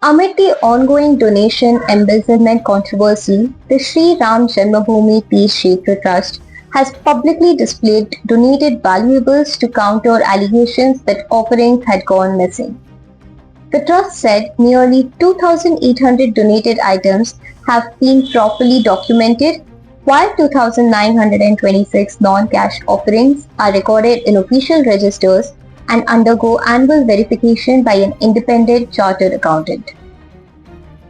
Amid the ongoing donation embezzlement controversy, the Sri Ram Janmabhoomi Peace Kshetra Trust has publicly displayed donated valuables to counter allegations that offerings had gone missing. The trust said nearly 2,800 donated items have been properly documented, while 2,926 non-cash offerings are recorded in official registers and undergo annual verification by an independent chartered accountant.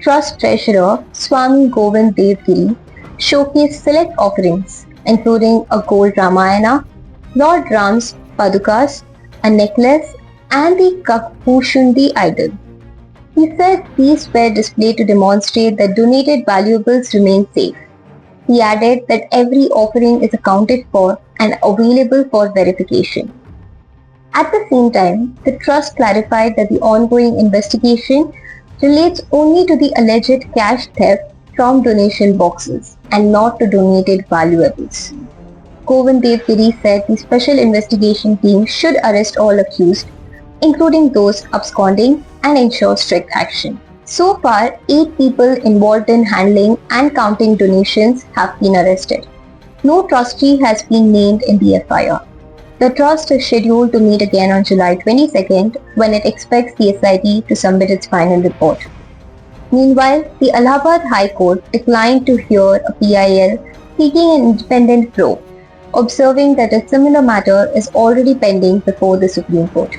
Trust Treasurer Swami Govind Devgiri showcased select offerings, including a gold Ramayana, Lord Ram's Padukas, a necklace, and the Kakbushundi idol. He said these were displayed to demonstrate that donated valuables remain safe. He added that every offering is accounted for and available for verification. At the same time, the trust clarified that the ongoing investigation relates only to the alleged cash theft from donation boxes and not to donated valuables. Govind Devgiri said the special investigation team should arrest all accused, including those absconding, and ensure strict action. So far, 8 people involved in handling and counting donations have been arrested. No trustee has been named in the FIR. The trust is scheduled to meet again on July 22nd when it expects the SIT to submit its final report. Meanwhile, the Allahabad High Court declined to hear a PIL seeking an independent probe, observing that a similar matter is already pending before the Supreme Court.